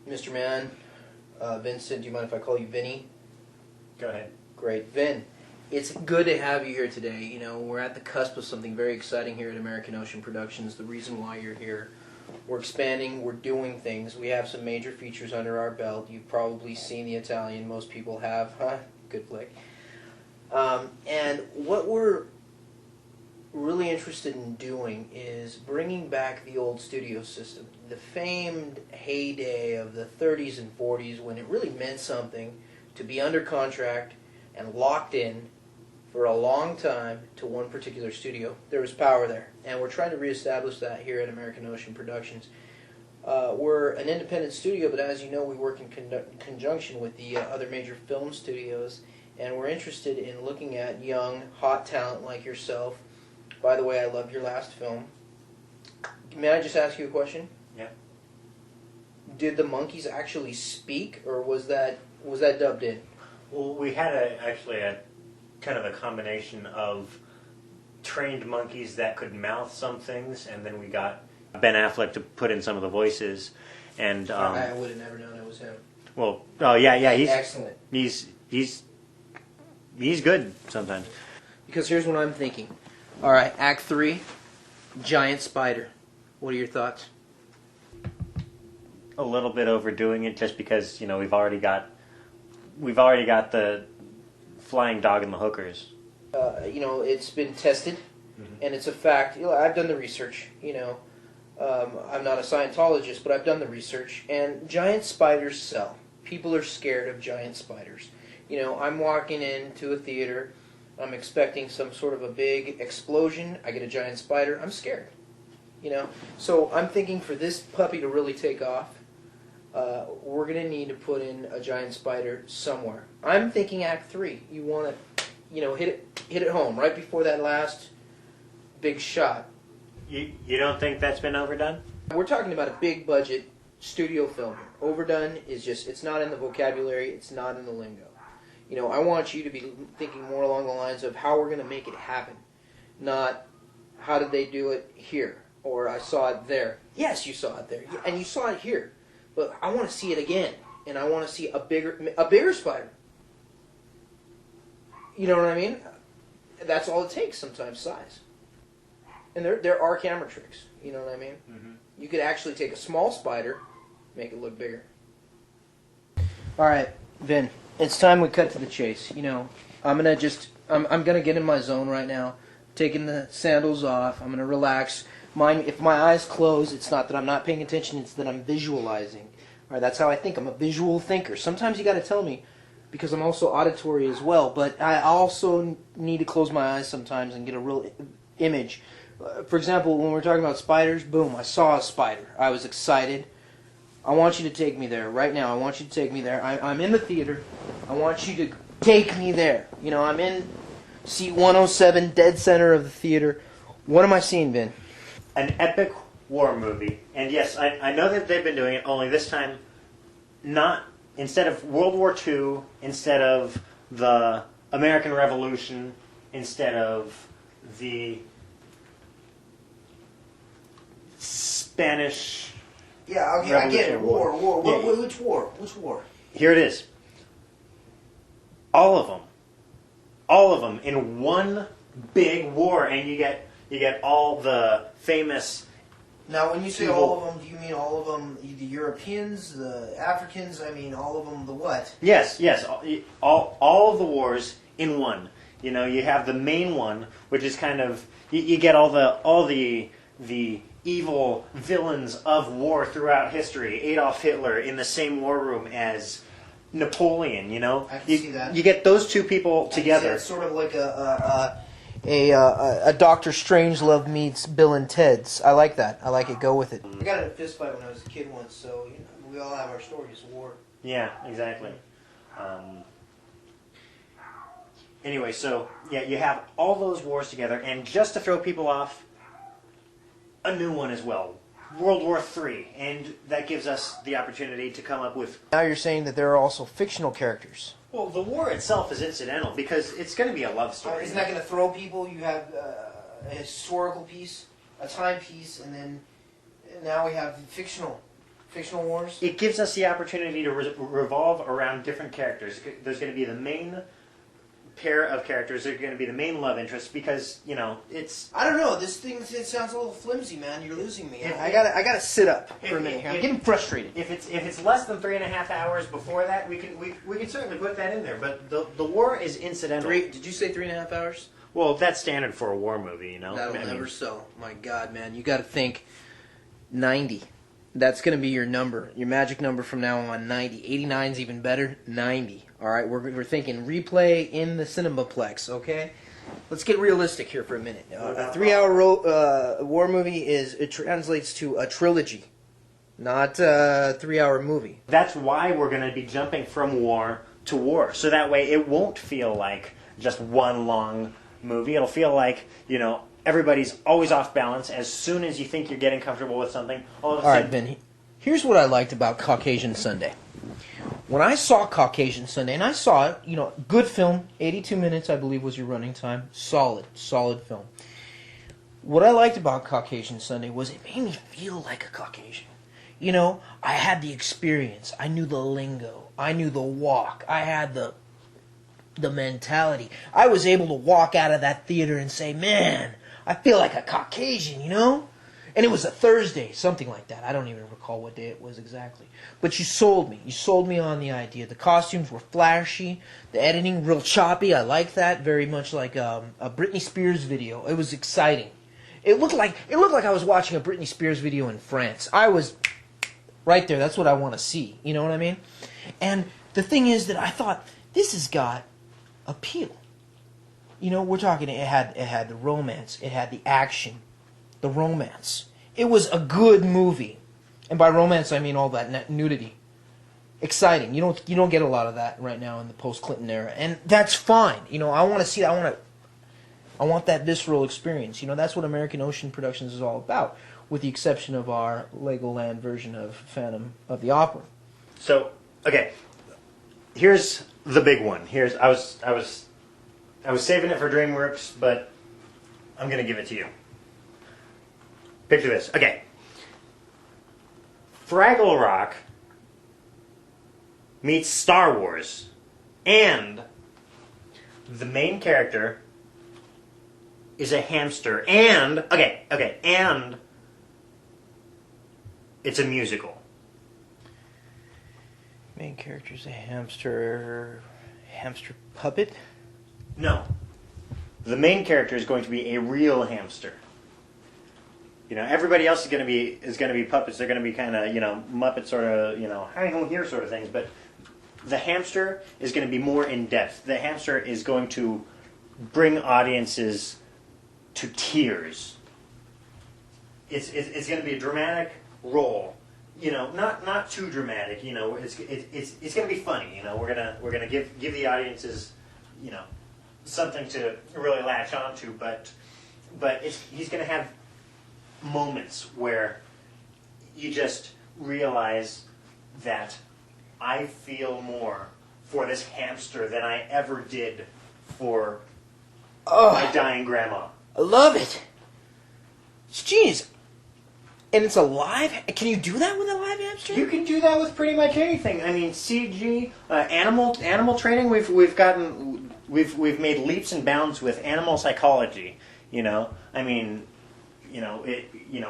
Mr. Mann, Vincent, do you mind if I call you Vinny? Go ahead. Great. Vin, it's good to have you here today. You know, we're at the cusp of something very exciting here at American Ocean Productions. The reason why you're here, we're expanding, we're doing things. We have some major features under our belt. You've probably seen The Italian. Most people have. Huh? Good flick. And what we're really interested in doing is bringing back the old studio system, the famed heyday of the 30s and 40s when it really meant something to be under contract and locked in for a long time to one particular studio. There was power there, and we're trying to reestablish that here at American Ocean Productions. We're an independent studio, but as you know, we work in conjunction with the other major film studios, and we're interested in looking at young, hot talent like yourself. By the way, I loved your last film. May I just ask you a question? Yeah. Did the monkeys actually speak, or was that dubbed in? Well, we had actually a kind of a combination of trained monkeys that could mouth some things, and then we got Ben Affleck to put in some of the voices. And I would have never known it was him. Well, oh yeah, he's excellent. He's good sometimes. Because here's what I'm thinking. All right, Act 3, giant spider. What are your thoughts? A little bit overdoing it, just because we've already got the flying dog and the hookers. It's been tested, and it's a fact. I've done the research. I'm not a Scientologist, but I've done the research, and giant spiders sell. People are scared of giant spiders. I'm walking into a theater. I'm expecting some sort of a big explosion. I get a giant spider. I'm scared. So I'm thinking for this puppy to really take off, we're going to need to put in a giant spider somewhere. I'm thinking Act 3. You want to, hit it home right before that last big shot. You don't think that's been overdone? We're talking about a big budget studio film. Overdone is just, it's not in the vocabulary, it's not in the lingo. I want you to be thinking more along the lines of how we're going to make it happen, not how did they do it here, or I saw it there. Yes, you saw it there, and you saw it here, but I want to see it again, and I want to see a bigger spider. You know what I mean? That's all it takes sometimes, size. And there are camera tricks, you know what I mean? Mm-hmm. You could actually take a small spider, make it look bigger. All right, Vin. It's time we cut to the chase. I'm gonna get in my zone right now. Taking the sandals off. I'm gonna relax. If my eyes close, it's not that I'm not paying attention. It's that I'm visualizing. All right, that's how I think. I'm a visual thinker. Sometimes you got to tell me, because I'm also auditory as well. But I also need to close my eyes sometimes and get a real image. For example, when we're talking about spiders, boom! I saw a spider. I was excited. I want you to take me there right now. I want you to take me there. I'm in the theater. I want you to take me there. I'm in seat 107, dead center of the theater. What am I seeing, Vin? An epic war movie. And yes, I know that they've been doing it, only this time, not instead of World War II, instead of the American Revolution, instead of the Spanish... Yeah, okay, I get it. War. Yeah. Which war? Which war? Here it is. All of them in one big war, and you get all the famous. Now, when you say all of them, do you mean all of them, the Europeans, the Africans? I mean, all of them, the what? Yes. All of the wars in one. You have the main one, which is kind of you get all the evil villains of war throughout history. Adolf Hitler in the same war room as Napoleon. I can see that. You get those two people together. It's sort of like a Dr. Strangelove meets Bill and Ted's. I like that. I like it. Go with it. I got in a fist fight when I was a kid once, so we all have our stories of war. Yeah, exactly. Anyway, so yeah, you have all those wars together, and just to throw people off, a new one as well, World War III, and that gives us the opportunity to come up with... Now you're saying that there are also fictional characters. Well, the war itself is incidental, because it's going to be a love story. Isn't that going to throw people? You have a historical piece, a time piece, and then now we have fictional. fictional wars? It gives us the opportunity to revolve around different characters. There's going to be the main pair of characters. They're going to be the main love interest because, you know, it's... I don't know. This thing it sounds a little flimsy, man. You're losing me. I gotta sit up for a minute here. I'm getting frustrated. If it's less than 3.5 hours before that, we can certainly put that in there. But the war is incidental. Did you say 3.5 hours? Well, that's standard for a war movie, you know. That'll never sell. My God, man. You got to think 90. That's going to be your number. Your magic number from now on, 90. 89 is even better, 90. All right, we're thinking replay in the Cinemaplex, okay? Let's get realistic here for a minute. A 3-hour war movie it translates to a trilogy, not a 3-hour movie. That's why we're going to be jumping from war to war. So that way it won't feel like just one long movie. It'll feel like, you know, everybody's always off balance. As soon as you think you're getting comfortable with something, all of a sudden... All right, Ben, here's what I liked about Caucasian Sunday. When I saw Caucasian Sunday, and I saw it, you know, good film, 82 minutes, I believe, was your running time. Solid film. What I liked about Caucasian Sunday was it made me feel like a Caucasian. You know, I had the experience. I knew the lingo. I knew the walk. I had the mentality. I was able to walk out of that theater and say, man, I feel like a Caucasian, you know? And it was a Thursday, something like that. I don't even recall what day it was exactly. But you sold me. You sold me on the idea. The costumes were flashy. The editing, real choppy. I like that. Very much like a Britney Spears video. It was exciting. It looked like I was watching a Britney Spears video in France. I was right there. That's what I want to see. You know what I mean? And the thing is that I thought, this has got appeal. You know, we're talking, it had the romance. It had the action. The romance. It was a good movie, and by romance I mean all that nudity. Exciting. You don't get a lot of that right now in the post-Clinton era, and that's fine. You know, I want to see that. I want that visceral experience. You know, that's what American Ocean Productions is all about, with the exception of our Legoland version of Phantom of the Opera. So, okay, here's the big one. I was saving it for DreamWorks, but I'm gonna give it to you. Picture this. Okay. Fraggle Rock meets Star Wars. And the main character is a hamster. And, and it's a musical. Main character's a hamster puppet? No. The main character is going to be a real hamster. You know, everybody else is going to be puppets. They're going to be kind of, you know, Muppet sort of, you know, hang on here sort of things. But the hamster is going to be more in depth. The hamster is going to bring audiences to tears. It's going to be a dramatic role. You know, not too dramatic. You know, it's going to be funny. You know, we're gonna give the audiences, you know, something to really latch onto. But he's going to have moments where you just realize that I feel more for this hamster than I ever did for my dying grandma. I love it. It's genius. And it's alive? Can you do that with a live hamster? You can do that with pretty much anything. I mean, CG, animal training. We've made leaps and bounds with animal psychology. You know, I mean, you know,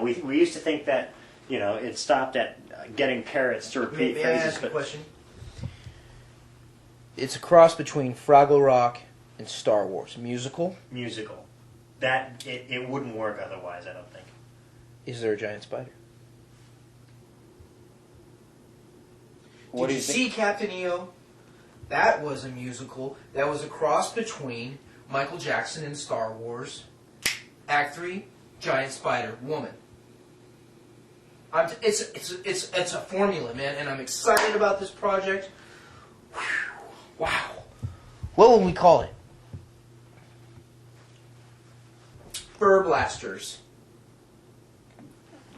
we used to think that, you know, it stopped at getting parrots to repeat phrases. May I ask a question? It's a cross between Fraggle Rock and Star Wars. Musical? Musical. That it wouldn't work otherwise, I don't think. Is there a giant spider? What Did do you you see think? Captain EO? That was a musical. That was a cross between Michael Jackson and Star Wars. Act 3, giant spider, woman. It's a formula, man, and I'm excited about this project. Whew, wow. What will we call it? Fur Blasters.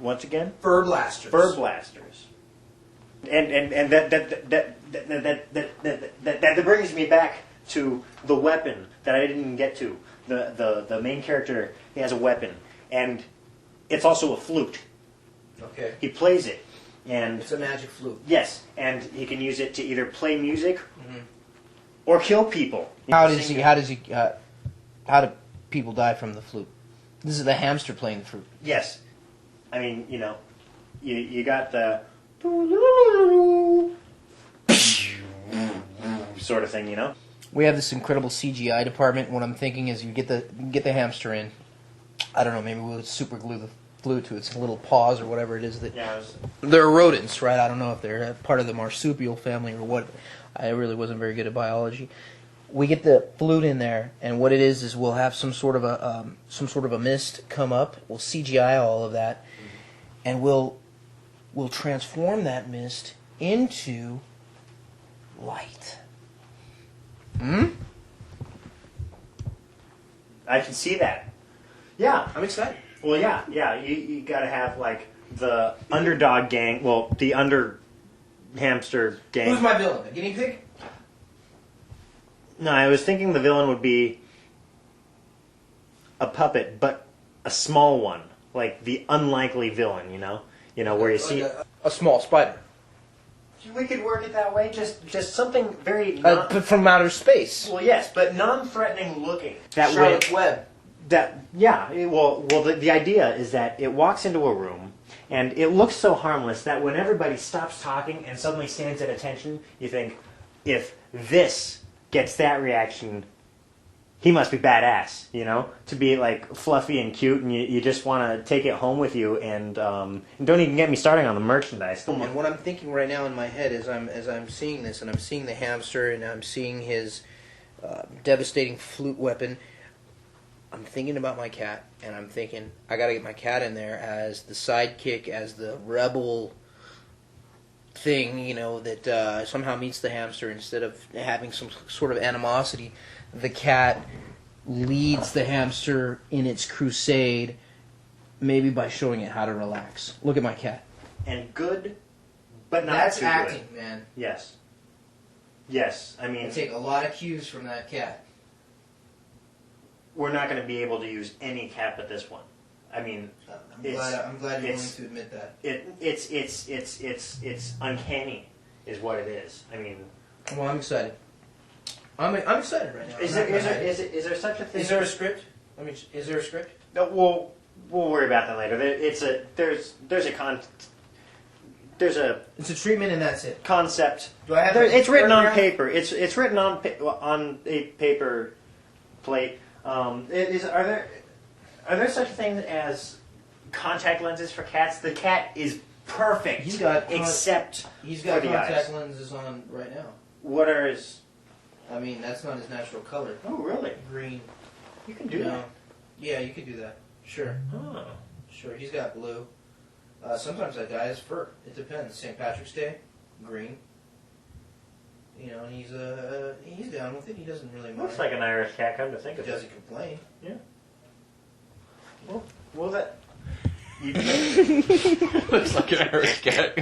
Once again? Fur Blasters. Fur Blasters. And that brings me back to the weapon that I didn't get to. The main character, he has a weapon, and it's also a flute. Okay. He plays it, And it's a magic flute. yes, and he can use it to either play music or kill people. How do people die from the flute? This is the hamster playing the flute. Yes, I mean, you know, you got the sort of thing, you know. We have this incredible CGI department. What I'm thinking is you get the hamster in. I don't know, maybe we'll super glue the flute to its little paws or whatever it is that. Yeah, They're rodents, right? I don't know if they're part of the marsupial family or what. I really wasn't very good at biology. We get the flute in there, and what it is we'll have some sort of a mist come up. We'll CGI all of that, and we'll transform that mist into light. I can see that. Yeah, I'm excited. well, yeah. You got to have like the underdog gang. Well, the under hamster gang. Who's my villain? A guinea pig? No, I was thinking the villain would be a puppet, but a small one, like the unlikely villain. You know, where you see a small spider. We could work it that way. Just something very From outer space. well, yes, but non-threatening looking. That Charlotte's way, Web. the idea is that it walks into a room and it looks so harmless that when everybody stops talking and suddenly stands at attention, you think, if this gets that reaction, he must be badass, you know? To be like fluffy and cute, and you just want to take it home with you, and don't even get me starting on the merchandise. And what I'm thinking right now in my head as I'm seeing this, and I'm seeing the hamster, and I'm seeing his devastating flute weapon, I'm thinking about my cat, and I'm thinking, I gotta get my cat in there as the sidekick, as the rebel thing, you know, that somehow meets the hamster instead of having some sort of animosity. The cat leads the hamster in its crusade, maybe by showing it how to relax. Look at my cat. And good, but not That's too acting, good. man. Yes. Yes, I mean, I take a lot of cues from that cat. we're not going to be able to use any cat but this one. I mean, I'm glad you're willing to admit that. It's uncanny, is what it is. I mean, Well, I'm excited. I'm excited right now. is there such a thing? Is there a script? Is there a script? No, we'll worry about that later. There's a It's a treatment and that's it. concept. Do I have? It's written on paragraph? paper. It's written on a paper plate. Are there such things as contact lenses for cats? The cat is perfect. He's got except He's got for the contact eyes. lenses on right now. What are his? I mean, that's not his natural color. Oh, really? Green. You can do No. that. Yeah, you could do that. Sure. Oh. Sure. He's got blue. Sometimes that guy has fur. It depends. St. Patrick's Day, green. You know, and he's down with it. He doesn't really mind. Looks like an Irish cat. Come to think He of it. doesn't complain. Yeah. Well, that. You, Looks like an Irish cat.